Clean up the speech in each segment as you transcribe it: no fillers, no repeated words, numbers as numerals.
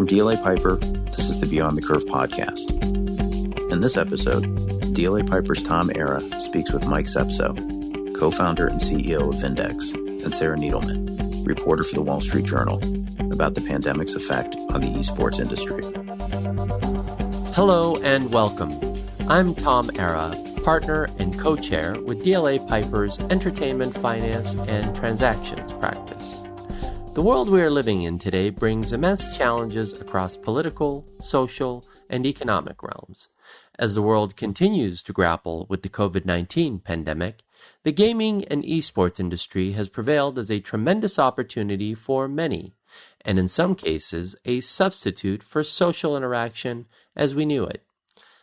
From DLA Piper, this is the Beyond the Curve podcast. In this episode, DLA Piper's Tom Era speaks with Mike Sepso, co-founder and CEO of Vindex, and Sarah Needleman, reporter for the Wall Street Journal, about the pandemic's effect on the esports industry. Hello and welcome. I'm Tom Era, partner and co-chair with DLA Piper's Entertainment, Finance, and Transactions practice. The world we are living in today brings immense challenges across political, social, and economic realms. As the world continues to grapple with the COVID-19 pandemic, the gaming and esports industry has prevailed as a tremendous opportunity for many, and in some cases, a substitute for social interaction as we knew it.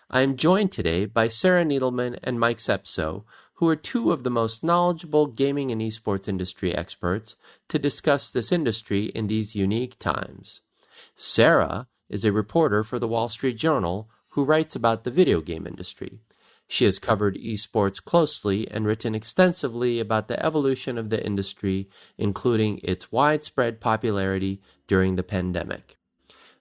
I am joined today by Sarah Needleman and Mike Sepso, who are two of the most knowledgeable gaming and esports industry experts to discuss this industry in these unique times. Sarah is a reporter for the Wall Street Journal who writes about the video game industry. She has covered esports closely and written extensively about the evolution of the industry, including its widespread popularity during the pandemic.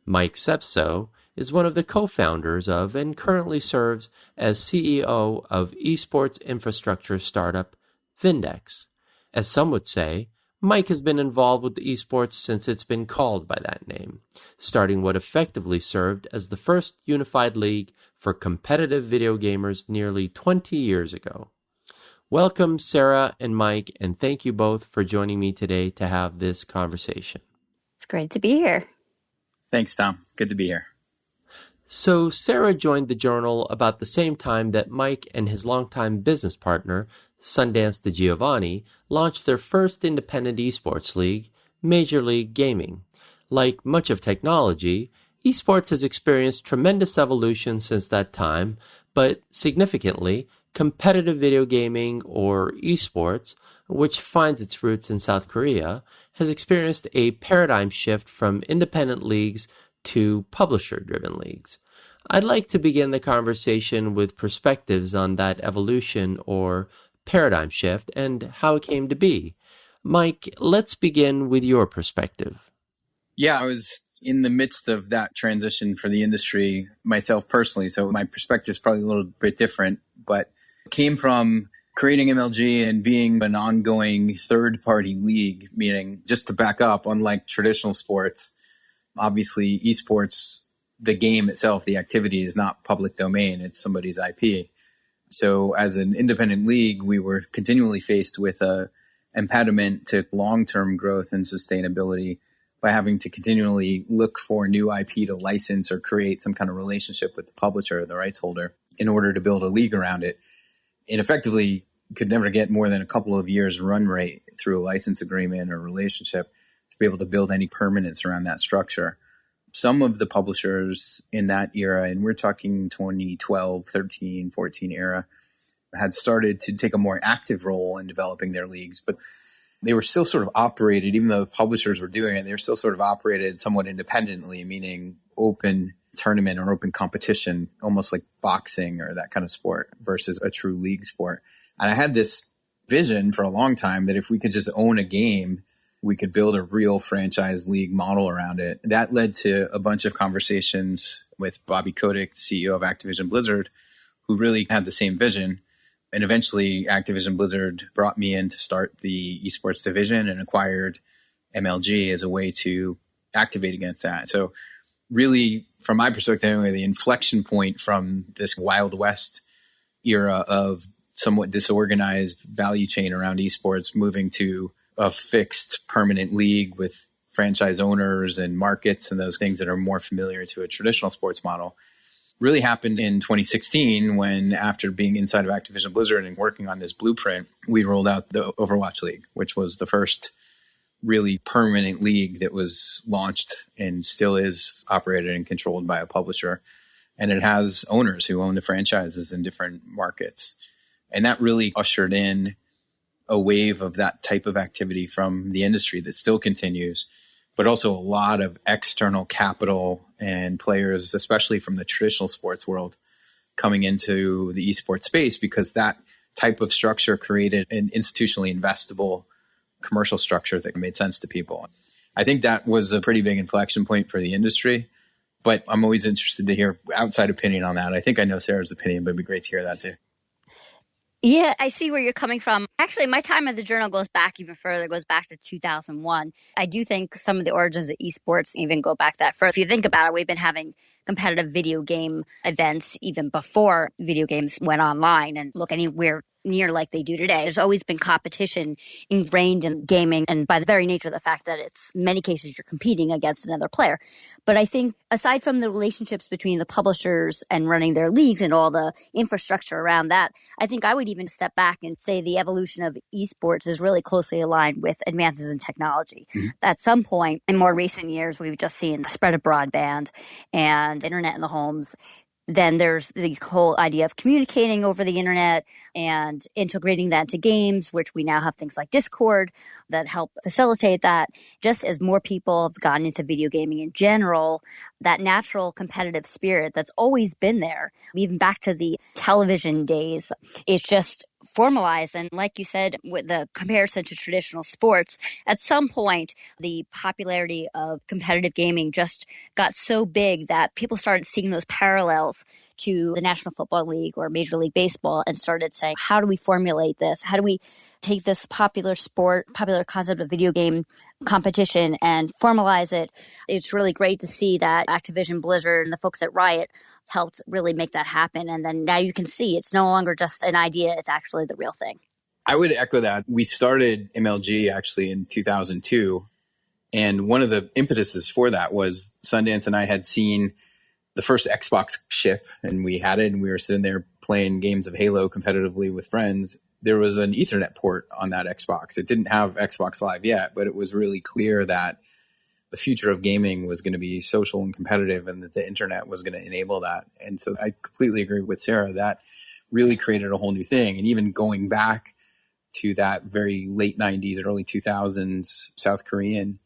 Mike Sepso is one of the co-founders of and currently serves as CEO of esports infrastructure startup Vindex. As some would say, Mike has been involved with esports since it's been called by that name, starting what effectively served as the first unified league for competitive video gamers nearly 20 years ago. Welcome, Sarah and Mike, and thank you both for joining me today to have this conversation. It's great to be here. Thanks, Tom. Good to be here. So Sarah joined the Journal about the same time that Mike and his longtime business partner, Sundance DeGiovanni, launched their first independent esports league, Major League Gaming. Like much of technology, esports has experienced tremendous evolution since that time, but significantly, competitive video gaming, or esports, which finds its roots in South Korea, has experienced a paradigm shift from independent leagues to publisher-driven leagues. I'd like to begin the conversation with perspectives on that evolution or paradigm shift and how it came to be. Mike, let's begin with your perspective. Yeah, I was in the midst of that transition for the industry myself personally, so my perspective is probably a little bit different, but it came from creating MLG and being an ongoing third-party league, meaning, just to back up, unlike traditional sports, obviously, esports, the game itself, the activity is not public domain. It's somebody's IP. So as an independent league, we were continually faced with a impediment to long-term growth and sustainability by having to continually look for new IP to license or create some kind of relationship with the publisher or the rights holder in order to build a league around it. And effectively could never get more than a couple of years run rate through a license agreement or relationship to be able to build any permanence around that structure. Some of the publishers in that era, and we're talking 2012, 13, 14 era, had started to take a more active role in developing their leagues, but they were still sort of operated, even though the publishers were doing it, they were still sort of operated somewhat independently, meaning open tournament or open competition, almost like boxing or that kind of sport versus a true league sport. And I had this vision for a long time that if we could just own a game, we could build a real franchise league model around it. That led to a bunch of conversations with Bobby Kotick, the CEO of Activision Blizzard, who really had the same vision. And eventually Activision Blizzard brought me in to start the esports division and acquired MLG as a way to activate against that. So really, from my perspective, anyway, the inflection point from this Wild West era of somewhat disorganized value chain around esports moving to a fixed permanent league with franchise owners and markets and those things that are more familiar to a traditional sports model really happened in 2016 when, after being inside of Activision Blizzard and working on this blueprint, we rolled out the Overwatch League, which was the first really permanent league that was launched and still is operated and controlled by a publisher. And it has owners who own the franchises in different markets. And that really ushered in a wave of that type of activity from the industry that still continues, but also a lot of external capital and players, especially from the traditional sports world, coming into the esports space because that type of structure created an institutionally investable commercial structure that made sense to people. I think that was a pretty big inflection point for the industry. But I'm always interested to hear outside opinion on that. I think I know Sarah's opinion, but it'd be great to hear that too. Yeah, I see where you're coming from. Actually, my time at the Journal goes back even further. It goes back to 2001. I do think some of the origins of esports even go back that far. If you think about it, we've been having competitive video game events even before video games went online and look anywhere near like they do today. There's always been competition ingrained in gaming, and by the very nature of the fact that it's in many cases you're competing against another player. But I think aside from the relationships between the publishers and running their leagues and all the infrastructure around that, I think I would even step back and say the evolution of esports is really closely aligned with advances in technology. Mm-hmm. At some point in more recent years, we've just seen the spread of broadband and internet in the homes. Then there's the whole idea of communicating over the internet and integrating that into games, which we now have things like Discord that help facilitate that. Just as more people have gotten into video gaming in general, that natural competitive spirit that's always been there, even back to the television days, it's just formalized. And like you said, with the comparison to traditional sports, at some point, the popularity of competitive gaming just got so big that people started seeing those parallels to the National Football League or Major League Baseball and started saying, how do we formulate this? How do we take this popular sport, popular concept of video game competition and formalize it? It's really great to see that Activision Blizzard and the folks at Riot helped really make that happen. And then now you can see it's no longer just an idea, it's actually the real thing. I would echo that. We started MLG actually in 2002. And one of the impetuses for that was Sundance and I had seen the first Xbox ship, and we had it, and we were sitting there playing games of Halo competitively with friends. There was an Ethernet port on that Xbox. It didn't have Xbox Live yet, but it was really clear that the future of gaming was going to be social and competitive, and that the internet was going to enable that. And so I completely agree with Sarah. That really created a whole new thing. And even going back to that very late 90s, early 2000s South Korean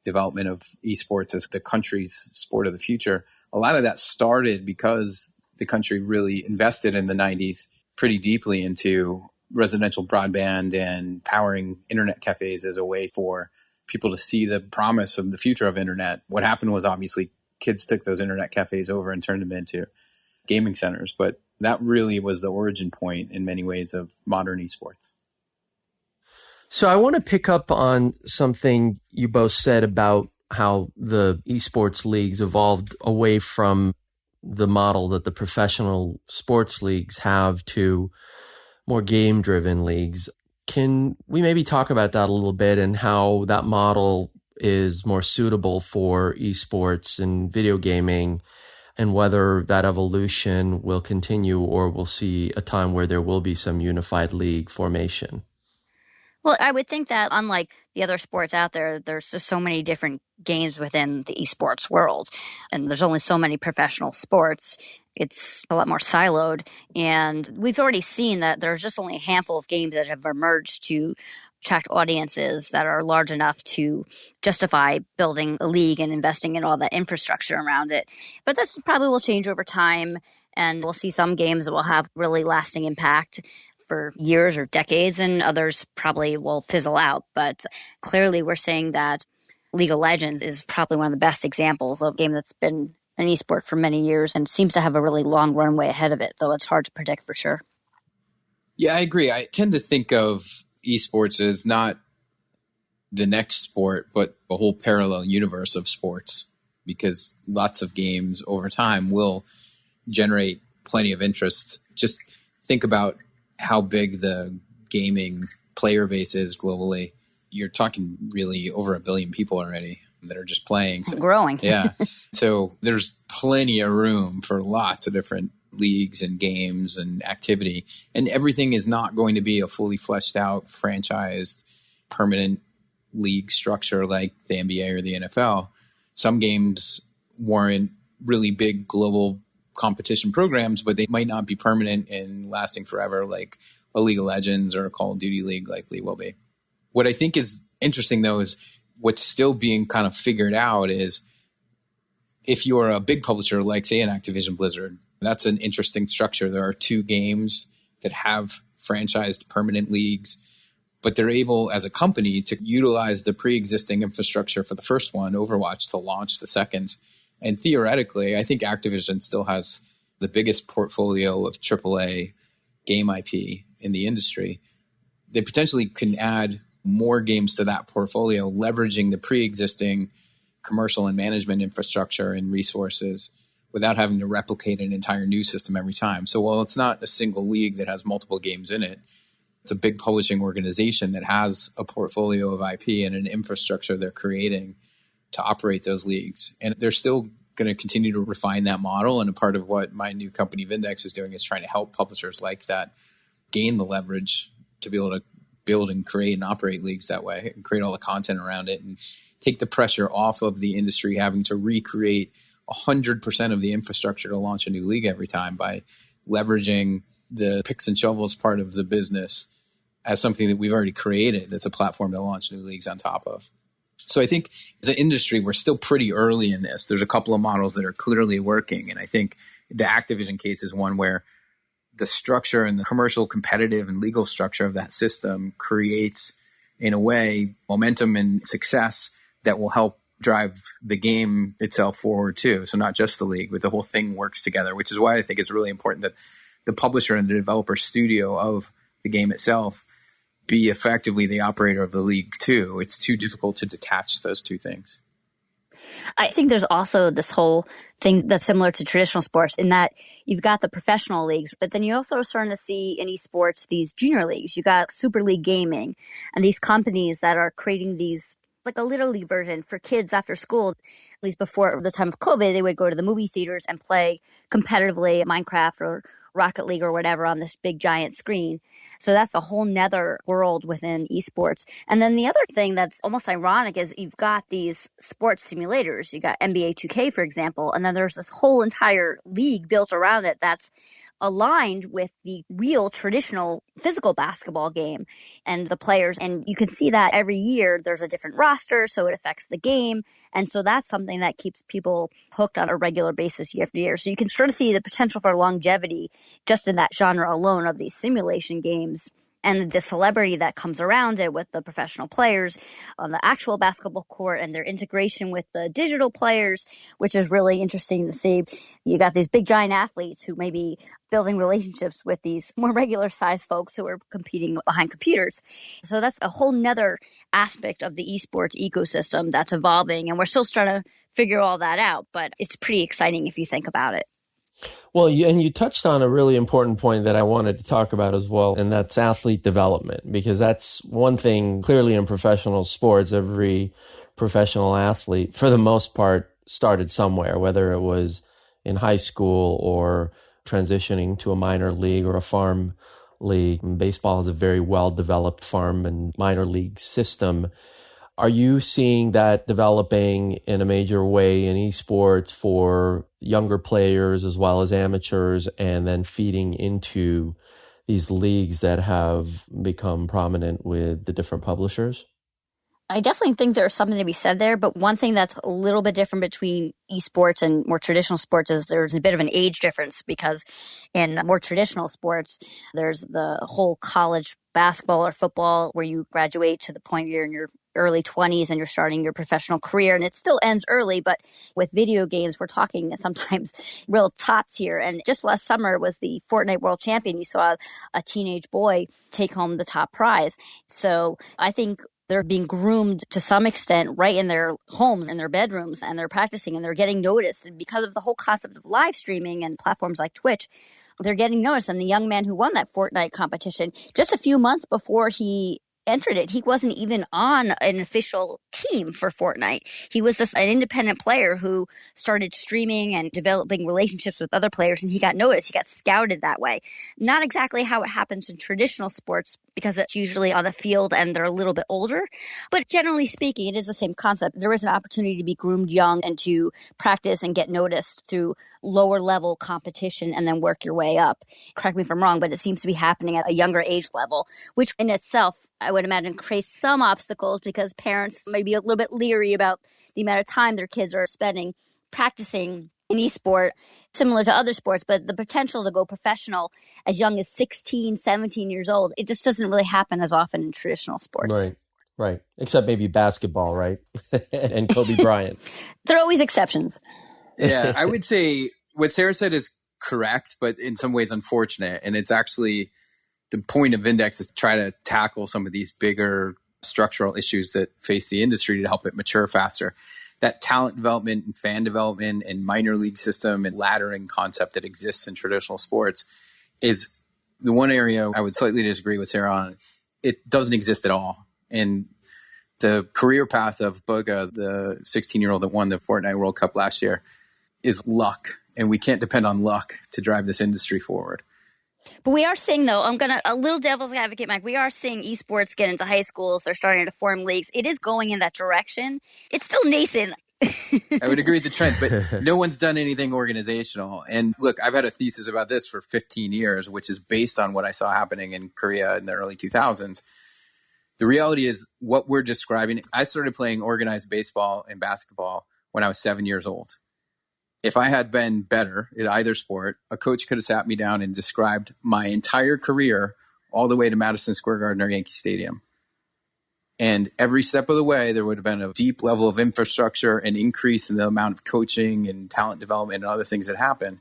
development of esports as the country's sport of the future, a lot of that started because the country really invested in the 90s pretty deeply into residential broadband and powering internet cafes as a way for people to see the promise of the future of internet. What happened was obviously kids took those internet cafes over and turned them into gaming centers. But that really was the origin point in many ways of modern esports. So I want to pick up on something you both said about how the esports leagues evolved away from the model that the professional sports leagues have to more game-driven leagues. Can we maybe talk about that a little bit and how that model is more suitable for esports and video gaming, and whether that evolution will continue or we'll see a time where there will be some unified league formation? Well, I would think that unlike the other sports out there, there's just so many different games within the esports world, and there's only so many professional sports. It's a lot more siloed, and we've already seen that there's just only a handful of games that have emerged to attract audiences that are large enough to justify building a league and investing in all that infrastructure around it. But this probably will change over time, and we'll see some games that will have really lasting impact for years or decades, and others probably will fizzle out. But clearly we're saying that League of Legends is probably one of the best examples of a game that's been an esport for many years and seems to have a really long runway ahead of it, though it's hard to predict for sure. Yeah, I agree. I tend to think of esports as not the next sport, but a whole parallel universe of sports, because lots of games over time will generate plenty of interest. Just think about how big the gaming player base is globally. You're talking really over 1 billion people already that are just playing. So, growing. Yeah. So there's plenty of room for lots of different leagues and games and activity. And everything is not going to be a fully fleshed out, franchised, permanent league structure like the NBA or the NFL. Some games warrant really big global competition programs, but they might not be permanent and lasting forever, like a League of Legends or a Call of Duty league likely will be. What I think is interesting, though, is what's still being kind of figured out is if you're a big publisher like, say, an Activision Blizzard, that's an interesting structure. There are 2 games that have franchised permanent leagues, but they're able as a company to utilize the pre-existing infrastructure for the first one, Overwatch, to launch the second. And theoretically, I think Activision still has the biggest portfolio of AAA game IP in the industry. They potentially can add more games to that portfolio, leveraging the pre-existing commercial and management infrastructure and resources without having to replicate an entire new system every time. So while it's not a single league that has multiple games in it, it's a big publishing organization that has a portfolio of IP and an infrastructure they're creating to operate those leagues. And they're still going to continue to refine that model. And a part of what my new company, Vindex, is doing is trying to help publishers like that gain the leverage to be able to build and create and operate leagues that way and create all the content around it and take the pressure off of the industry having to recreate 100% of the infrastructure to launch a new league every time by leveraging the picks and shovels part of the business as something that we've already created that's a platform to launch new leagues on top of. So I think as an industry, we're still pretty early in this. There's a couple of models that are clearly working. And I think the Activision case is one where the structure and the commercial, competitive, and legal structure of that system creates, in a way, momentum and success that will help drive the game itself forward too. So not just the league, but the whole thing works together, which is why I think it's really important that the publisher and the developer studio of the game itself be effectively the operator of the league too. It's too difficult to detach those two things. I think there's also this whole thing that's similar to traditional sports in that you've got the professional leagues, but then you also are starting to see in esports these junior leagues. You got Super League Gaming and these companies that are creating these like a Little League version for kids after school. At least before the time of COVID, they would go to the movie theaters and play competitively Minecraft or Rocket League or whatever on this big giant screen. So that's a whole nother world within esports. And then the other thing that's almost ironic is you've got these sports simulators. You got NBA 2K, for example, and then there's this whole entire league built around it that's aligned with the real traditional physical basketball game and the players. And you can see that every year there's a different roster, so it affects the game. And so that's something that keeps people hooked on a regular basis year after year. So you can sort of see the potential for longevity just in that genre alone of these simulation games. And the celebrity that comes around it with the professional players on the actual basketball court and their integration with the digital players, which is really interesting to see. You got these big giant athletes who may be building relationships with these more regular sized folks who are competing behind computers. So that's a whole nother aspect of the esports ecosystem that's evolving. And we're still trying to figure all that out, but it's pretty exciting if you think about it. Well, you touched on a really important point that I wanted to talk about as well, and that's athlete development, because that's one thing clearly in professional sports. Every professional athlete, for the most part, started somewhere, whether it was in high school or transitioning to a minor league or a farm league. And baseball has a very well-developed farm and minor league system. Are you seeing that developing in a major way in esports for younger players as well as amateurs, and then feeding into these leagues that have become prominent with the different publishers? I definitely think there's something to be said there, but one thing that's a little bit different between esports and more traditional sports is there's a bit of an age difference, because in more traditional sports, there's the whole college basketball or football where you graduate to the point you're in your early 20s and you're starting your professional career, and it still ends early. But with video games, we're talking sometimes real tots here. And just last summer was the Fortnite World Champion. You saw a teenage boy take home the top prize. So I think they're being groomed to some extent right in their homes, in their bedrooms, and they're practicing and they're getting noticed. And because of the whole concept of live streaming and platforms like Twitch, they're getting noticed. And the young man who won that Fortnite competition, just a few months before he entered it, he wasn't even on an official team for Fortnite. He was just an independent player who started streaming and developing relationships with other players, and he got noticed. He got scouted that way. Not exactly how it happens in traditional sports, because it's usually on the field and they're a little bit older. But generally speaking, it is the same concept. There is an opportunity to be groomed young and to practice and get noticed through lower level competition and then work your way up. Correct me if I'm wrong, but it seems to be happening at a younger age level, which in itself, I would imagine, creates some obstacles because parents may be a little bit leery about the amount of time their kids are spending practicing in esport, similar to other sports, but the potential to go professional as young as 16, 17 years old, it just doesn't really happen as often in traditional sports. Right. Except maybe basketball, right? And Kobe Bryant. There are always exceptions. Yeah, I would say what Sarah said is correct, but in some ways unfortunate. And it's actually the point of Vindex is to try to tackle some of these bigger structural issues that face the industry to help it mature faster. That talent development and fan development and minor league system and laddering concept that exists in traditional sports is the one area I would slightly disagree with Sarah on. It doesn't exist at all. And the career path of Bugha, the 16-year-old that won the Fortnite World Cup last year, is luck. And we can't depend on luck to drive this industry forward. But we are seeing, though, a little devil's advocate, Mike. We are seeing esports get into high schools. They're starting to form leagues. It is going in that direction. It's still nascent. I would agree with the trend, but no one's done anything organizational. And look, I've had a thesis about this for 15 years, which is based on what I saw happening in Korea in the early 2000s. The reality is what we're describing. I started playing organized baseball and basketball when I was 7 years old. If I had been better at either sport, a coach could have sat me down and described my entire career all the way to Madison Square Garden or Yankee Stadium. And every step of the way, there would have been a deep level of infrastructure, an increase in the amount of coaching and talent development and other things that happen.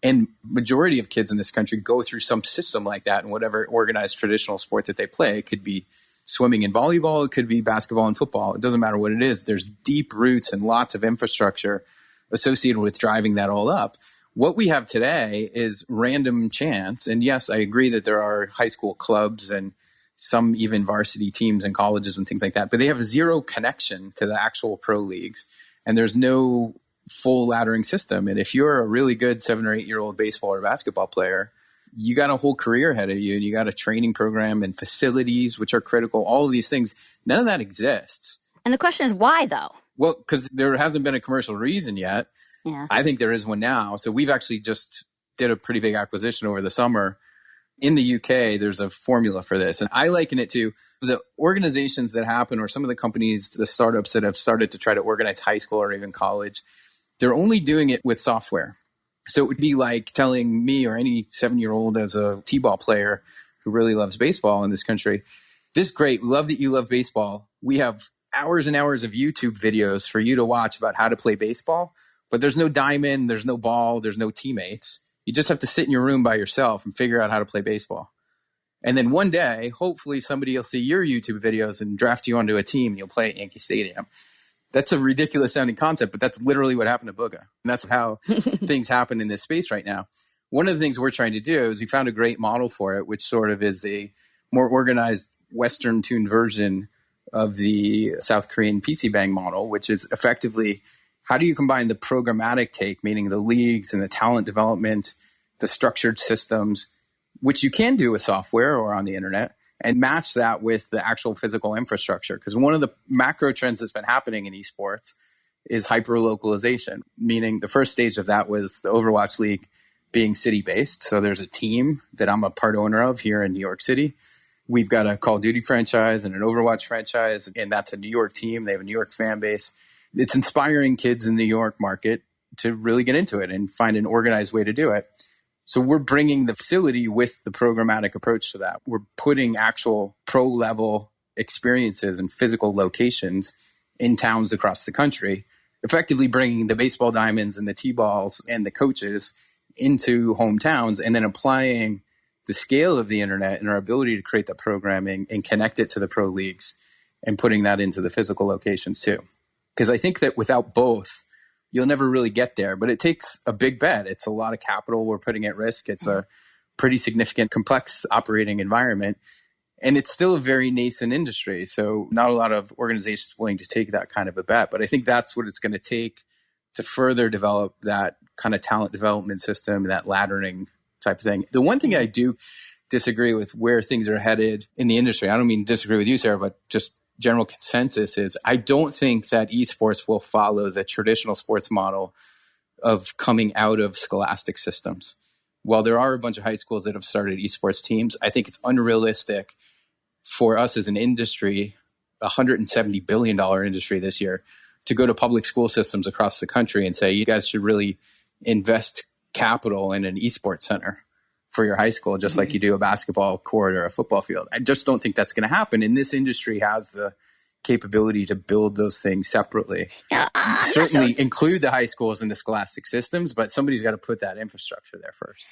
And majority of kids in this country go through some system like that in whatever organized traditional sport that they play. It could be swimming and volleyball. It could be basketball and football. It doesn't matter what it is. There's deep roots and lots of infrastructure associated with driving that all up. What we have today is random chance. And yes, I agree that there are high school clubs and some even varsity teams and colleges and things like that, but they have zero connection to the actual pro leagues. And there's no full laddering system. And if you're a really good 7 or 8 year old baseball or basketball player, you got a whole career ahead of you and you got a training program and facilities, which are critical. All of these things, none of that exists. And the question is why, though? Well, because there hasn't been a commercial reason yet. Yeah. I think there is one now. So we've actually just did a pretty big acquisition over the summer. In the UK, there's a formula for this. And I liken it to the organizations that happen or some of the companies, the startups that have started to try to organize high school or even college. They're only doing it with software. So it would be like telling me or any 7-year-old as a T-ball player who really loves baseball in this country, this is great. We love that you love baseball. We have hours and hours of YouTube videos for you to watch about how to play baseball, but there's no diamond, there's no ball, there's no teammates. You just have to sit in your room by yourself and figure out how to play baseball. And then one day, hopefully somebody will see your YouTube videos and draft you onto a team and you'll play at Yankee Stadium. That's a ridiculous sounding concept, but that's literally what happened to Bugha. And that's how things happen in this space right now. One of the things we're trying to do is we found a great model for it, which sort of is a more organized Western tuned version of the South Korean PC Bang model, which is effectively how do you combine the programmatic take, meaning the leagues and the talent development, the structured systems, which you can do with software or on the internet, and match that with the actual physical infrastructure. Because one of the macro trends that's been happening in esports is hyper-localization, meaning the first stage of that was the Overwatch League being city-based. So there's a team that I'm a part owner of here in New York City. We've got a Call of Duty franchise and an Overwatch franchise, and that's a New York team. They have a New York fan base. It's inspiring kids in the New York market to really get into it and find an organized way to do it. So we're bringing the facility with the programmatic approach to that. We're putting actual pro-level experiences and physical locations in towns across the country, effectively bringing the baseball diamonds and the T-balls and the coaches into hometowns and then applying the scale of the internet and our ability to create the programming and connect it to the pro leagues and putting that into the physical locations too. Because I think that without both, you'll never really get there. But it takes a big bet. It's a lot of capital we're putting at risk. It's a pretty significant, complex operating environment. And it's still a very nascent industry. So not a lot of organizations willing to take that kind of a bet. But I think that's what it's going to take to further develop that kind of talent development system and that laddering type of thing. The one thing I do disagree with where things are headed in the industry, I don't mean disagree with you, Sarah, but just general consensus is I don't think that esports will follow the traditional sports model of coming out of scholastic systems. While there are a bunch of high schools that have started esports teams, I think it's unrealistic for us as an industry, $170 billion industry this year, to go to public school systems across the country and say, you guys should really invest capital in an esports center for your high school, just like you do a basketball court or a football field. I just don't think that's going to happen. And this industry has the capability to build those things separately. Yeah, certainly include the high schools in the scholastic systems, but somebody's got to put that infrastructure there first.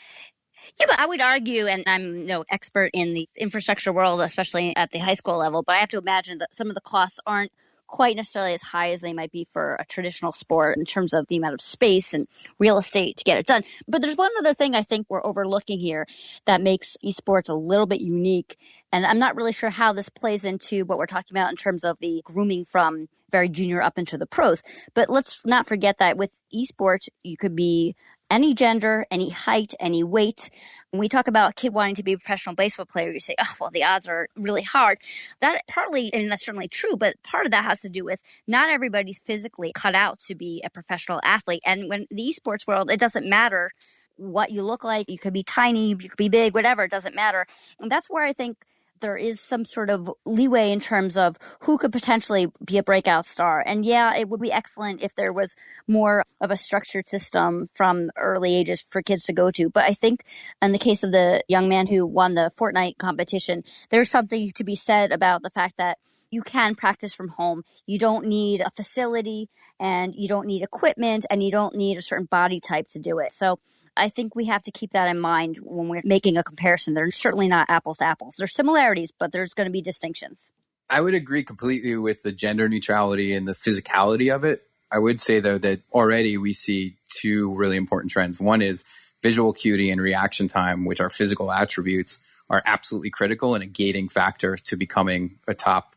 Yeah, but I would argue, and I'm no expert in the infrastructure world, especially at the high school level, but I have to imagine that some of the costs aren't quite necessarily as high as they might be for a traditional sport in terms of the amount of space and real estate to get it done. But there's one other thing I think we're overlooking here that makes esports a little bit unique. And I'm not really sure how this plays into what we're talking about in terms of the grooming from very junior up into the pros. But let's not forget that with esports, you could be any gender, any height, any weight. When we talk about a kid wanting to be a professional baseball player, you say, oh, well, the odds are really hard. That partly, and that's certainly true, but part of that has to do with not everybody's physically cut out to be a professional athlete. And when the esports world, it doesn't matter what you look like. You could be tiny, you could be big, whatever, it doesn't matter. And that's where I think there is some sort of leeway in terms of who could potentially be a breakout star. And yeah, it would be excellent if there was more of a structured system from early ages for kids to go to. But I think in the case of the young man who won the Fortnite competition, there's something to be said about the fact that you can practice from home. You don't need a facility and you don't need equipment and you don't need a certain body type to do it. So I think we have to keep that in mind when we're making a comparison. They're certainly not apples to apples. There's similarities, but there's going to be distinctions. I would agree completely with the gender neutrality and the physicality of it. I would say, though, that already we see two really important trends. One is visual acuity and reaction time, which are physical attributes, are absolutely critical and a gating factor to becoming a top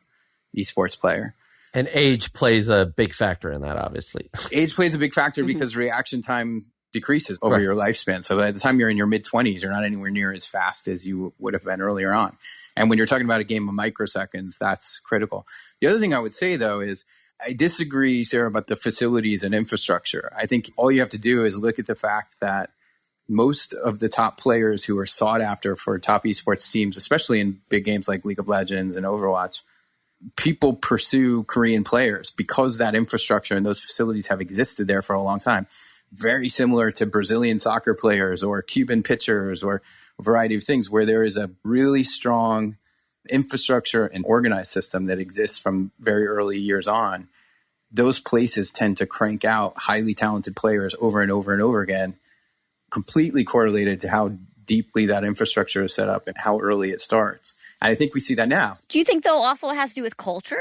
esports player. And age plays a big factor in that, obviously. Age plays a big factor because reaction time decreases over your lifespan. So by the time you're in your mid-20s, you're not anywhere near as fast as you would have been earlier on. And when you're talking about a game of microseconds, that's critical. The other thing I would say, though, is I disagree, Sarah, about the facilities and infrastructure. I think all you have to do is look at the fact that most of the top players who are sought after for top esports teams, especially in big games like League of Legends and Overwatch, people pursue Korean players because that infrastructure and those facilities have existed there for a long time. Very similar to Brazilian soccer players or Cuban pitchers or a variety of things where there is a really strong infrastructure and organized system that exists from very early years on. Those places tend to crank out highly talented players over and over and over again, completely correlated to how deeply that infrastructure is set up and how early it starts. And I think we see that now. Do you think, though, also it has to do with culture?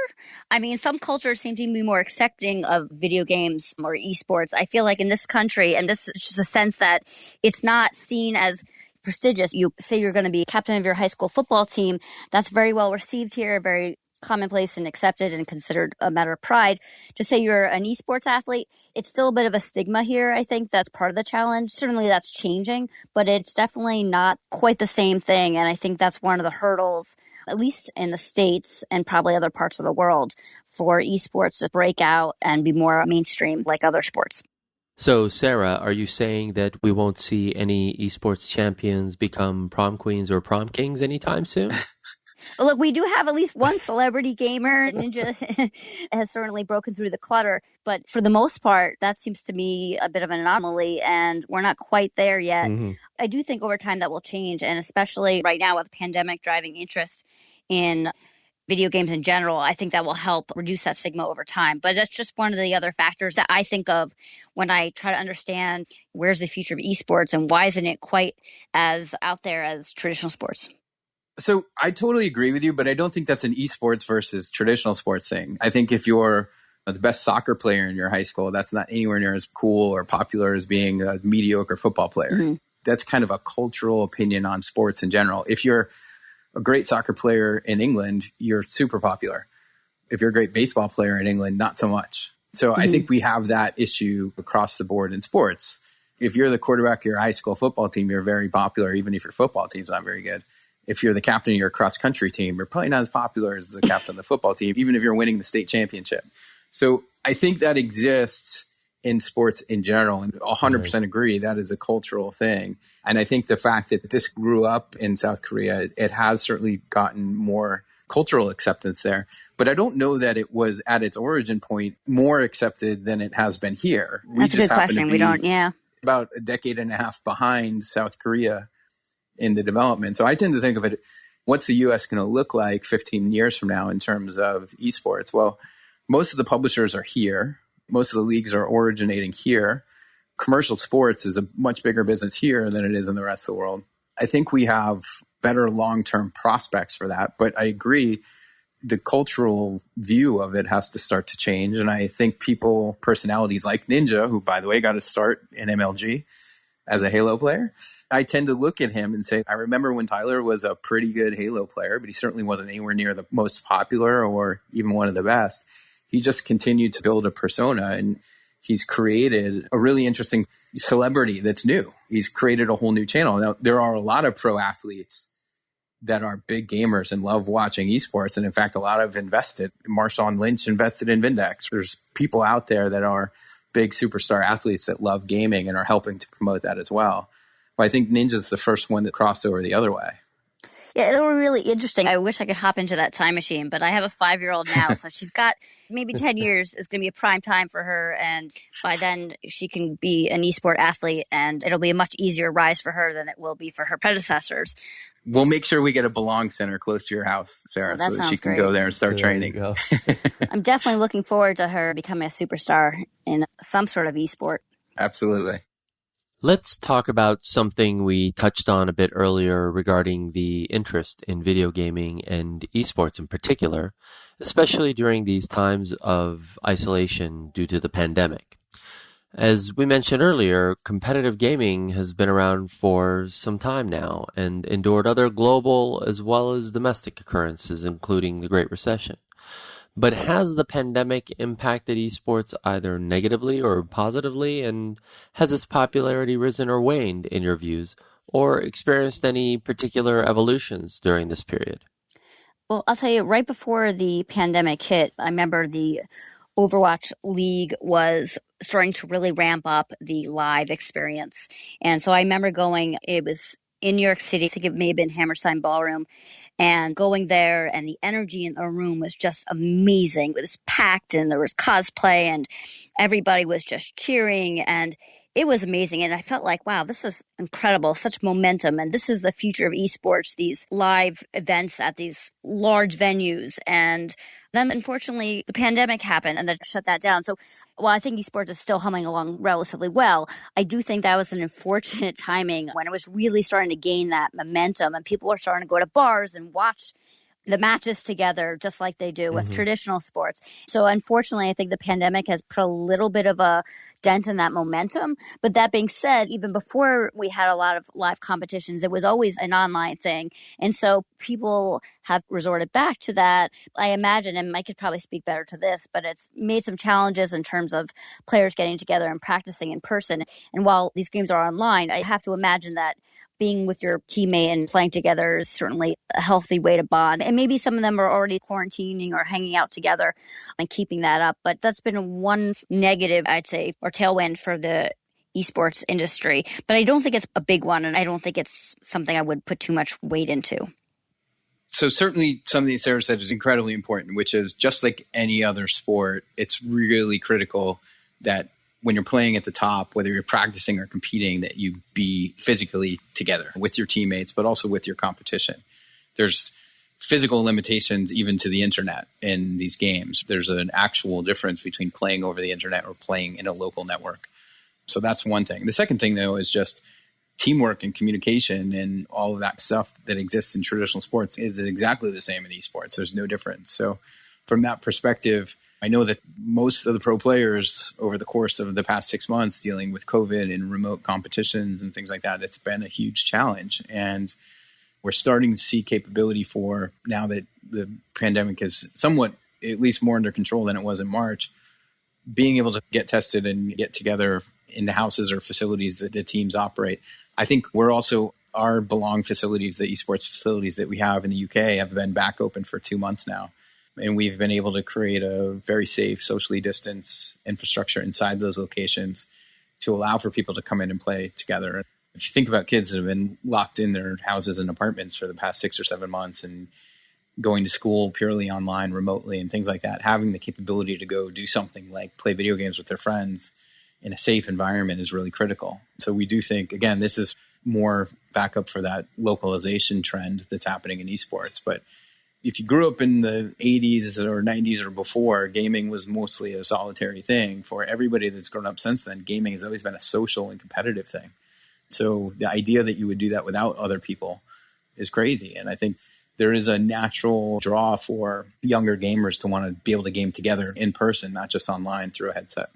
I mean, some cultures seem to be more accepting of video games or esports. I feel like in this country, and this is just a sense that it's not seen as prestigious. You say you're going to be captain of your high school football team. That's very well received here, very commonplace and accepted and considered a matter of pride. To say you're an esports athlete, it's still a bit of a stigma here. I think that's part of the challenge. Certainly that's changing, but it's definitely not quite the same thing. And I think that's one of the hurdles, at least in the States and probably other parts of the world, for esports to break out and be more mainstream like other sports. So, Sarah, are you saying that we won't see any esports champions become prom queens or prom kings anytime soon? Look, we do have at least one celebrity gamer. Ninja has certainly broken through the clutter. But for the most part, that seems to be a bit of an anomaly, and we're not quite there yet. I do think over time that will change, and especially right now with the pandemic driving interest in video games in general, I think that will help reduce that stigma over time. But that's just one of the other factors that I think of when I try to understand where's the future of esports and why isn't it quite as out there as traditional sports. So I totally agree with you, but I don't think that's an esports versus traditional sports thing. I think if you're the best soccer player in your high school, that's not anywhere near as cool or popular as being a mediocre football player. That's kind of a cultural opinion on sports in general. If you're a great soccer player in England, you're super popular. If you're a great baseball player in England, not so much. So I think we have that issue across the board in sports. If you're the quarterback of your high school football team, you're very popular, even if your football team's not very good. If you're the captain of your cross-country team, you're probably not as popular as the captain of the football team, even if you're winning the state championship. So I think that exists in sports in general. And 100% agree that is a cultural thing. And I think the fact that this grew up in South Korea, it has certainly gotten more cultural acceptance there. But I don't know that it was at its origin point more accepted than it has been here. That's a good question. We don't, about a decade and a half behind South Korea in the development. So I tend to think of it, what's the U.S. going to look like 15 years from now in terms of esports? Well, most of the publishers are here. Most of the leagues are originating here. Commercial sports is a much bigger business here than it is in the rest of the world. I think we have better long-term prospects for that. But I agree, the cultural view of it has to start to change. And I think personalities like Ninja, who, by the way, got a start in MLG as a Halo player, I tend to look at him and say, I remember when Tyler was a pretty good Halo player, but he certainly wasn't anywhere near the most popular or even one of the best. He just continued to build a persona, and he's created a really interesting celebrity that's new. He's created a whole new channel. Now, there are a lot of pro athletes that are big gamers and love watching esports. And in fact, a lot have invested. Marshawn Lynch invested in Vindex. There's people out there that are big superstar athletes that love gaming and are helping to promote that as well. But I think Ninja's the first one that crossed over the other way. Yeah, it'll be really interesting. I wish I could hop into that time machine, but I have a 5-year-old now, so she's got maybe 10 years is going to be a prime time for her. And by then she can be an esport athlete, and it'll be a much easier rise for her than it will be for her predecessors. We'll make sure we get a Belong Center close to your house, Sarah, so that she can go there and start training. I'm definitely looking forward to her becoming a superstar in some sort of esport. Absolutely. Let's talk about something we touched on a bit earlier regarding the interest in video gaming and esports in particular, especially during these times of isolation due to the pandemic. As we mentioned earlier, competitive gaming has been around for some time now and endured other global as well as domestic occurrences, including the Great Recession. But has the pandemic impacted esports either negatively or positively, and has its popularity risen or waned in your views, or experienced any particular evolutions during this period? Well, I'll tell you, right before the pandemic hit, I remember the Overwatch League was starting to really ramp up the live experience. And so I remember it was in New York City, I think it may have been Hammerstein Ballroom, and going there, and the energy in the room was just amazing. It was packed, and there was cosplay, and everybody was just cheering, and it was amazing. And I felt like, wow, this is incredible, such momentum, and this is the future of esports, these live events at these large venues. And then, unfortunately, the pandemic happened, and that shut that down. So while I think esports is still humming along relatively well, I do think that was an unfortunate timing when it was really starting to gain that momentum, and people were starting to go to bars and watch the matches together just like they do with traditional sports. So unfortunately, I think the pandemic has put a little bit of a dent in that momentum. But that being said, even before we had a lot of live competitions, it was always an online thing. And so people have resorted back to that. I imagine, and Mike could probably speak better to this, but it's made some challenges in terms of players getting together and practicing in person. And while these games are online, I have to imagine that being with your teammate and playing together is certainly a healthy way to bond. And maybe some of them are already quarantining or hanging out together and keeping that up. But that's been one negative, I'd say, or tailwind for the esports industry. But I don't think it's a big one, and I don't think it's something I would put too much weight into. So certainly something Sarah said is incredibly important, which is just like any other sport, it's really critical that when you're playing at the top, whether you're practicing or competing, that you be physically together with your teammates, but also with your competition. There's physical limitations even to the internet in these games. There's an actual difference between playing over the internet or playing in a local network. So that's one thing. The second thing, though, is just teamwork and communication, and all of that stuff that exists in traditional sports is exactly the same in esports. There's no difference. So from that perspective, I know that most of the pro players over the course of the past 6 months dealing with COVID and remote competitions and things like that, it's been a huge challenge. And we're starting to see capability for, now that the pandemic is somewhat, at least more under control than it was in March, being able to get tested and get together in the houses or facilities that the teams operate. I think our Belong facilities, the esports facilities that we have in the UK, have been back open for 2 months now. And we've been able to create a very safe, socially distanced infrastructure inside those locations to allow for people to come in and play together. If you think about kids that have been locked in their houses and apartments for the past 6 or 7 months and going to school purely online, remotely, and things like that, having the capability to go do something like play video games with their friends in a safe environment is really critical. So we do think, again, this is more backup for that localization trend that's happening in esports. But if you grew up in the 80s or 90s or before, gaming was mostly a solitary thing. For everybody that's grown up since then, gaming has always been a social and competitive thing. So the idea that you would do that without other people is crazy. And I think there is a natural draw for younger gamers to want to be able to game together in person, not just online through a headset.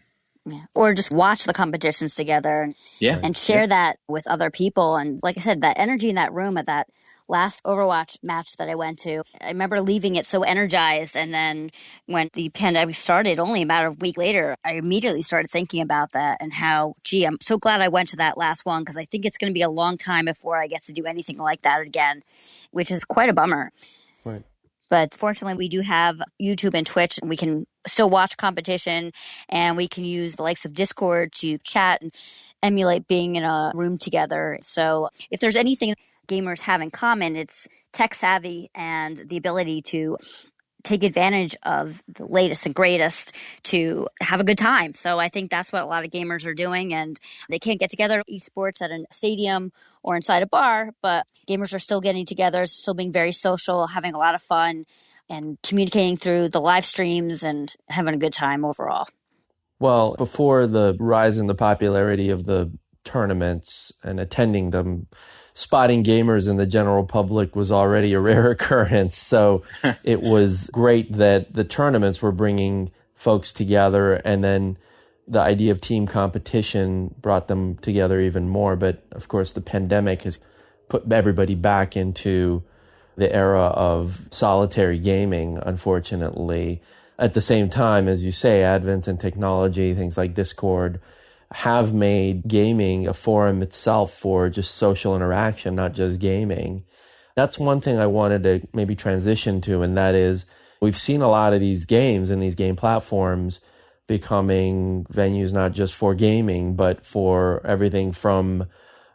Yeah. Or just watch the competitions together and share that with other people. And like I said, that energy in that room at that last Overwatch match that I went to, I remember leaving it so energized. And then when the pandemic started, only a matter of a week later, I immediately started thinking about that and how, I'm so glad I went to that last one, because I think it's going to be a long time before I get to do anything like that again, which is quite a bummer. Right. But fortunately, we do have YouTube and Twitch, and we can still watch competition, and we can use the likes of Discord to chat and emulate being in a room together. So if there's anything gamers have in common, it's tech savvy and the ability to take advantage of the latest and greatest to have a good time. So I think that's what a lot of gamers are doing, and they can't get together esports at a stadium or inside a bar, but gamers are still getting together, still being very social, having a lot of fun, and communicating through the live streams and having a good time overall. Well, before the rise in the popularity of the tournaments and attending them, spotting gamers in the general public was already a rare occurrence. So it was great that the tournaments were bringing folks together, and then the idea of team competition brought them together even more. But of course, the pandemic has put everybody back into the era of solitary gaming, unfortunately. At the same time, as you say, advents in technology, things like Discord, have made gaming a forum itself for just social interaction, not just gaming. That's one thing I wanted to maybe transition to, and that is we've seen a lot of these games and these game platforms becoming venues not just for gaming, but for everything from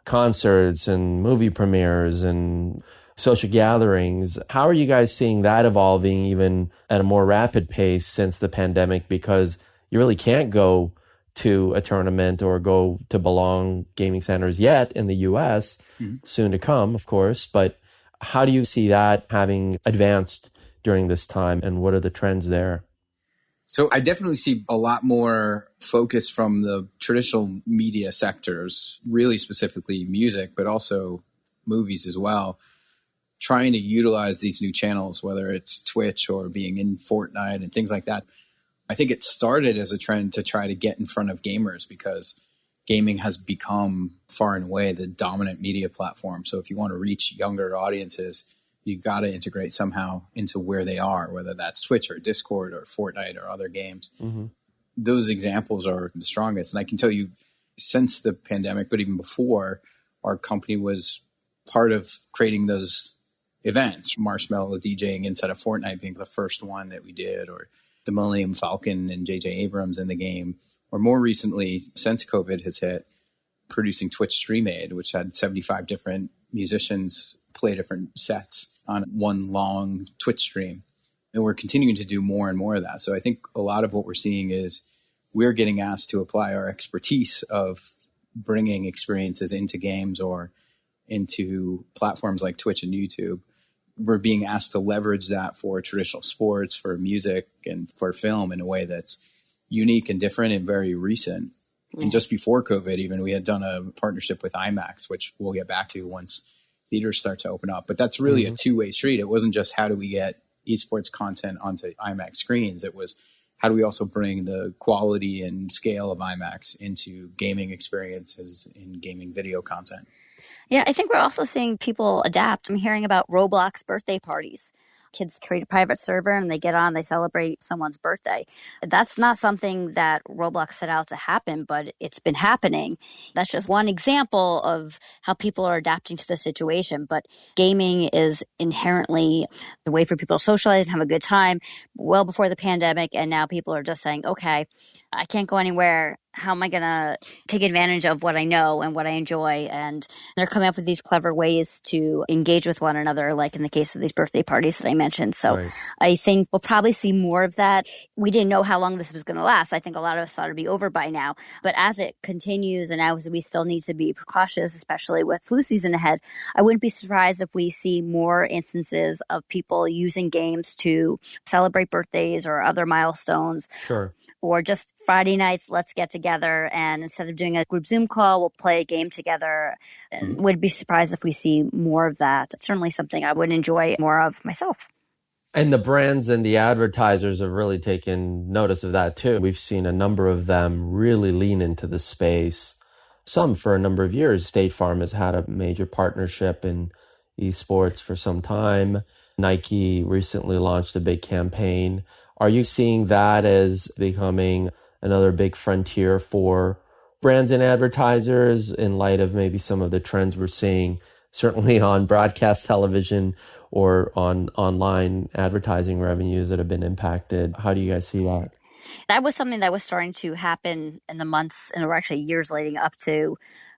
concerts and movie premieres and social gatherings. How are you guys seeing that evolving even at a more rapid pace since the pandemic? Because you really can't go to a tournament or go to Belong gaming centers yet in the US, soon to come, of course. But how do you see that having advanced during this time, and what are the trends there? So I definitely see a lot more focus from the traditional media sectors, really specifically music, but also movies as well, trying to utilize these new channels, whether it's Twitch or being in Fortnite and things like that. I think it started as a trend to try to get in front of gamers, because gaming has become far and away the dominant media platform. So if you want to reach younger audiences, you got to integrate somehow into where they are, whether that's Twitch or Discord or Fortnite or other games. Mm-hmm. Those examples are the strongest. And I can tell you, since the pandemic, but even before, our company was part of creating those events. Marshmello DJing inside of Fortnite being the first one that we did, or the Millennium Falcon and J.J. Abrams in the game, or more recently, since COVID has hit, producing Twitch Stream Aid, which had 75 different musicians play different sets on one long Twitch stream. And we're continuing to do more and more of that. So I think a lot of what we're seeing is we're getting asked to apply our expertise of bringing experiences into games or into platforms like Twitch and YouTube. We're being asked to leverage that for traditional sports, for music, and for film in a way that's unique and different and very recent. And just before COVID, even, we had done a partnership with IMAX, which we'll get back to once theaters start to open up. But that's really a two-way street. It wasn't just how do we get esports content onto IMAX screens. It was how do we also bring the quality and scale of IMAX into gaming experiences in gaming video content. Yeah, I think we're also seeing people adapt. I'm hearing about Roblox birthday parties. kids create a private server and they get on, they celebrate someone's birthday. That's not something that Roblox set out to happen, but it's been happening. That's just one example of how people are adapting to the situation. But gaming is inherently a way for people to socialize and have a good time well before the pandemic. And now people are just saying, okay, I can't go anywhere. How am I going to take advantage of what I know and what I enjoy? And they're coming up with these clever ways to engage with one another, like in the case of these birthday parties that I mentioned. So right. I think we'll probably see more of that. We didn't know how long this was going to last. I think a lot of us thought it'd be over by now. But as it continues and as we still need to be precautious, especially with flu season ahead, I wouldn't be surprised if we see more instances of people using games to celebrate birthdays or other milestones. Sure. Or just Friday nights, let's get together. And instead of doing a group Zoom call, we'll play a game together. And would be surprised if we see more of that. It's certainly something I would enjoy more of myself. And the brands and the advertisers have really taken notice of that too. We've seen a number of them really lean into the space. Some for a number of years. State Farm has had a major partnership in esports for some time. Nike recently launched a big campaign. Are you seeing that as becoming another big frontier for brands and advertisers in light of maybe some of the trends we're seeing, certainly on broadcast television or on online advertising revenues that have been impacted? How do you guys see that? That was something that was starting to happen in the months and or actually years leading up to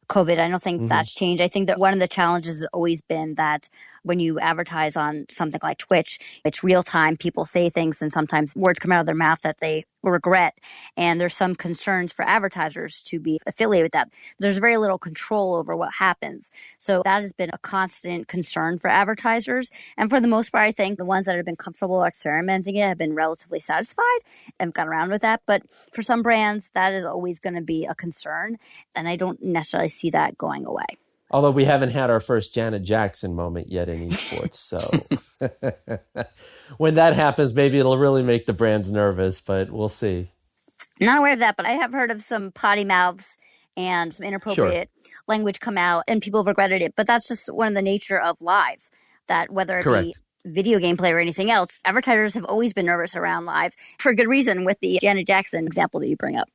COVID. I don't think that's changed. I think that one of the challenges has always been that when you advertise on something like Twitch, it's real time. People say things and sometimes words come out of their mouth that they regret. And there's some concerns for advertisers to be affiliated with that. There's very little control over what happens. So that has been a constant concern for advertisers. And for the most part, I think the ones that have been comfortable experimenting it have been relatively satisfied and got around with that. But for some brands, that is always going to be a concern. And I don't necessarily see that going away. Although we haven't had our first Janet Jackson moment yet in esports. So when that happens, maybe it'll really make the brands nervous, but we'll see. Not aware of that, but I have heard of some potty mouths and some inappropriate language come out and people have regretted it. But that's just one of the nature of live, that whether it be video gameplay or anything else, advertisers have always been nervous around live for good reason with the Janet Jackson example that you bring up.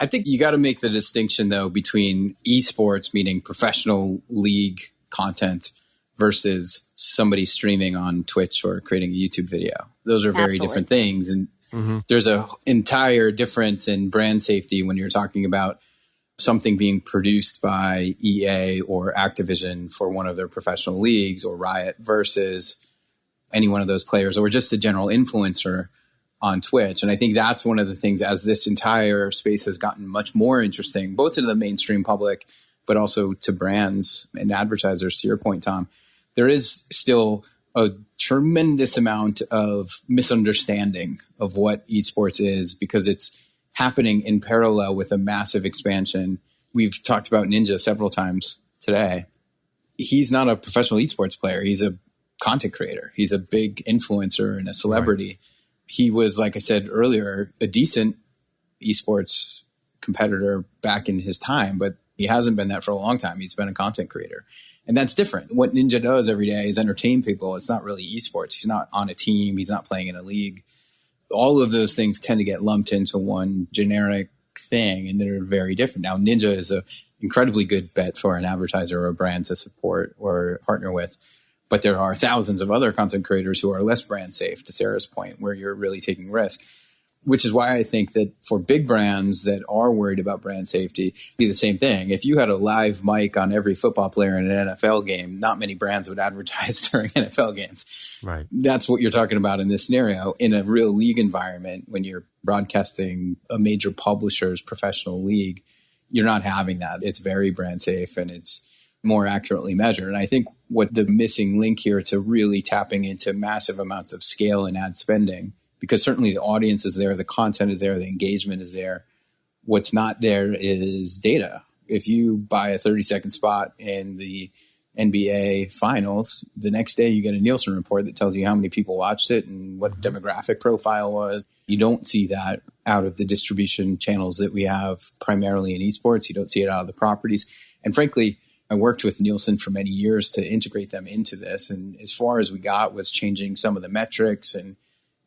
I think you got to make the distinction, though, between esports, meaning professional league content, versus somebody streaming on Twitch or creating a YouTube video. Those are very different things. And there's an entire difference in brand safety when you're talking about something being produced by EA or Activision for one of their professional leagues or Riot versus any one of those players or just a general influencer on Twitch. And I think that's one of the things, as this entire space has gotten much more interesting, both to the mainstream public, but also to brands and advertisers, to your point, Tom, there is still a tremendous amount of misunderstanding of what esports is because it's happening in parallel with a massive expansion. We've talked about Ninja several times today. He's not a professional esports player. He's a content creator. He's a big influencer and a celebrity. Right. He was, like I said earlier, a decent esports competitor back in his time, but he hasn't been that for a long time. He's been a content creator. And that's different. What Ninja does every day is entertain people. It's not really esports. He's not on a team. He's not playing in a league. All of those things tend to get lumped into one generic thing, and they're very different. Now, Ninja is an incredibly good bet for an advertiser or a brand to support or partner with. But there are thousands of other content creators who are less brand safe, to Sarah's point, where you're really taking risk, which is why I think that for big brands that are worried about brand safety, it'd be the same thing. If you had a live mic on every football player in an NFL game, not many brands would advertise during NFL games. Right. That's what you're talking about in this scenario. In a real league environment, when you're broadcasting a major publisher's professional league, you're not having that. It's very brand safe and it's more accurately measured. And I think what the missing link here to really tapping into massive amounts of scale in ad spending, because certainly the audience is there, the content is there, the engagement is there. What's not there is data. If you buy a 30-second spot in the NBA finals, the next day you get a Nielsen report that tells you how many people watched it and what the demographic profile was. You don't see that out of the distribution channels that we have primarily in esports. You don't see it out of the properties. And frankly, I worked with Nielsen for many years to integrate them into this. And as far as we got was changing some of the metrics and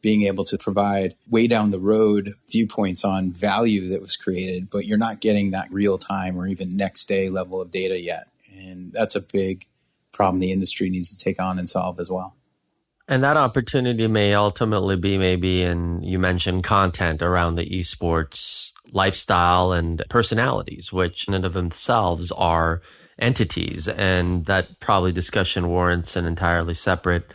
being able to provide way down the road viewpoints on value that was created, but you're not getting that real time or even next day level of data yet. And that's a big problem the industry needs to take on and solve as well. And that opportunity may ultimately be maybe, and you mentioned content around the esports lifestyle and personalities, which in and of themselves are entities. And that probably discussion warrants an entirely separate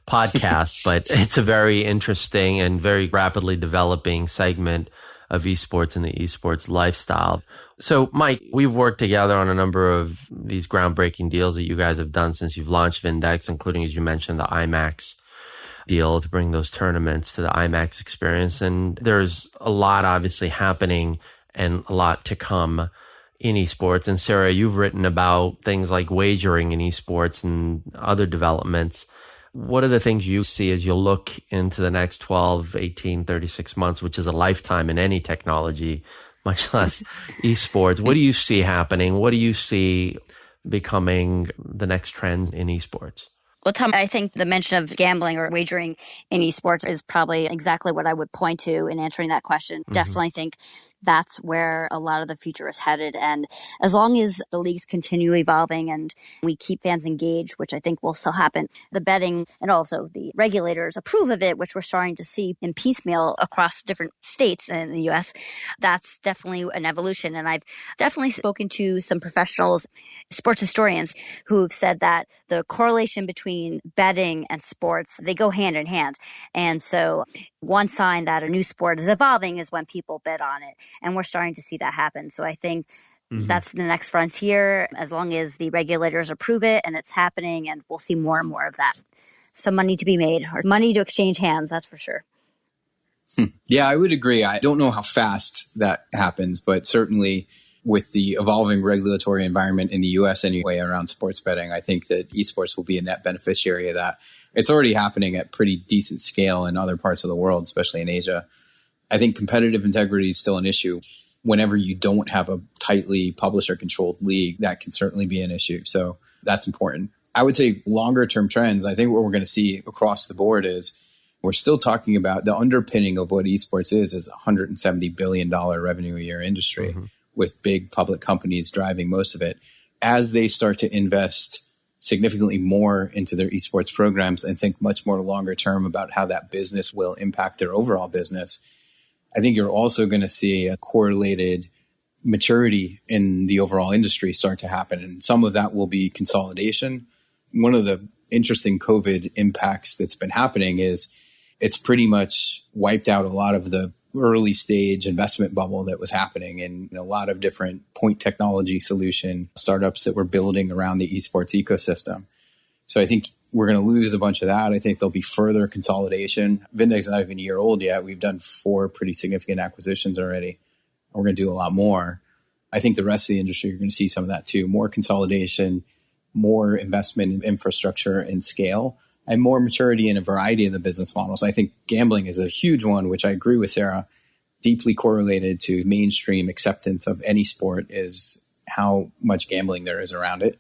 podcast, but it's a very interesting and very rapidly developing segment of esports and the esports lifestyle. So, Mike, we've worked together on a number of these groundbreaking deals that you guys have done since you've launched Vindex, including, as you mentioned, the IMAX deal to bring those tournaments to the IMAX experience. And there's a lot obviously happening and a lot to come in esports. And Sarah, you've written about things like wagering in esports and other developments. What are the things you see as you look into the next 12, 18, 36 months, which is a lifetime in any technology, much less esports? What do you see happening? What do you see becoming the next trends in esports? Well, Tom, I think the mention of gambling or wagering in esports is probably exactly what I would point to in answering that question. Mm-hmm. Definitely think that's where a lot of the future is headed. And as long as the leagues continue evolving and we keep fans engaged, which I think will still happen, the betting and also the regulators approve of it, which we're starting to see in piecemeal across different states in the U.S., that's definitely an evolution. And I've definitely spoken to some professionals, sports historians, who've said that the correlation between betting and sports, they go hand in hand. And so one sign that a new sport is evolving is when people bet on it. And we're starting to see that happen. So I think that's the next frontier, as long as the regulators approve it and it's happening, and we'll see more and more of that. Some money to be made, or money to exchange hands, that's for sure. Yeah, I would agree. I don't know how fast that happens, but certainly with the evolving regulatory environment in the U.S. anyway around sports betting, I think that esports will be a net beneficiary of that. It's already happening at pretty decent scale in other parts of the world, especially in Asia. I think competitive integrity is still an issue. Whenever you don't have a tightly publisher-controlled league, that can certainly be an issue. So that's important. I would say longer-term trends, I think what we're going to see across the board is we're still talking about the underpinning of what esports is a $170 billion revenue a year industry with big public companies driving most of it. As they start to invest significantly more into their esports programs and think much more longer term about how that business will impact their overall business, I think you're also going to see a correlated maturity in the overall industry start to happen. And some of that will be consolidation. One of the interesting COVID impacts that's been happening is it's pretty much wiped out a lot of the early stage investment bubble that was happening in a lot of different point technology solution startups that were building around the esports ecosystem. So I think we're going to lose a bunch of that. I think there'll be further consolidation. Vindex is not even a year old yet. We've done 4 pretty significant acquisitions already. We're going to do a lot more. I think the rest of the industry, you're going to see some of that too. More consolidation, more investment in infrastructure and scale, and more maturity in a variety of the business models. I think gambling is a huge one, which I agree with Sarah, deeply correlated to mainstream acceptance of any sport is how much gambling there is around it.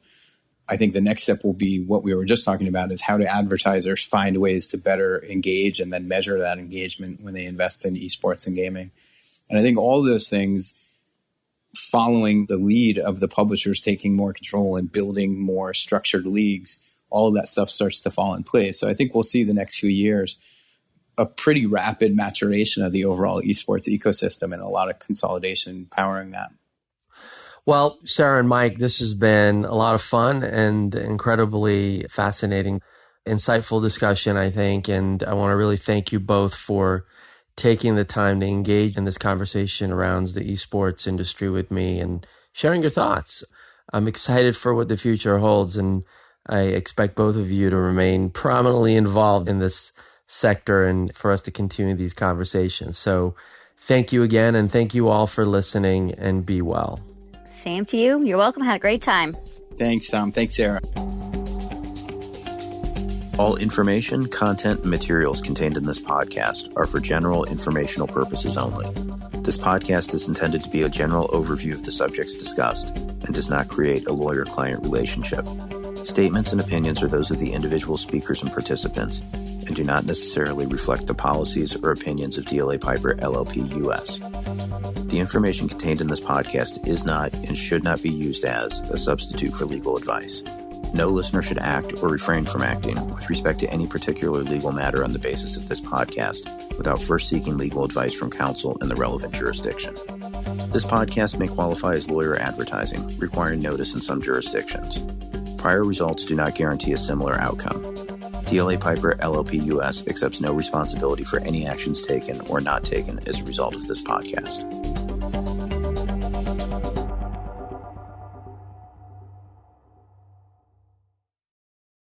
I think the next step will be what we were just talking about, is how do advertisers find ways to better engage and then measure that engagement when they invest in esports and gaming. And I think all those things, following the lead of the publishers taking more control and building more structured leagues, all of that stuff starts to fall in place. So I think we'll see the next few years a pretty rapid maturation of the overall esports ecosystem and a lot of consolidation powering that. Well, Sarah and Mike, this has been a lot of fun and incredibly fascinating, insightful discussion, I think. And I want to really thank you both for taking the time to engage in this conversation around the esports industry with me and sharing your thoughts. I'm excited for what the future holds, and I expect both of you to remain prominently involved in this sector and for us to continue these conversations. So thank you again, and thank you all for listening, and be well. Same to you. You're welcome. Had a great time. Thanks, Tom. Thanks, Sarah. All information, content, and materials contained in this podcast are for general informational purposes only. This podcast is intended to be a general overview of the subjects discussed and does not create a lawyer-client relationship. Statements and opinions are those of the individual speakers and participants and do not necessarily reflect the policies or opinions of DLA Piper LLP US. The information contained in this podcast is not and should not be used as a substitute for legal advice. No listener should act or refrain from acting with respect to any particular legal matter on the basis of this podcast without first seeking legal advice from counsel in the relevant jurisdiction. This podcast may qualify as lawyer advertising, requiring notice in some jurisdictions. Prior results do not guarantee a similar outcome. DLA Piper LLP US accepts no responsibility for any actions taken or not taken as a result of this podcast.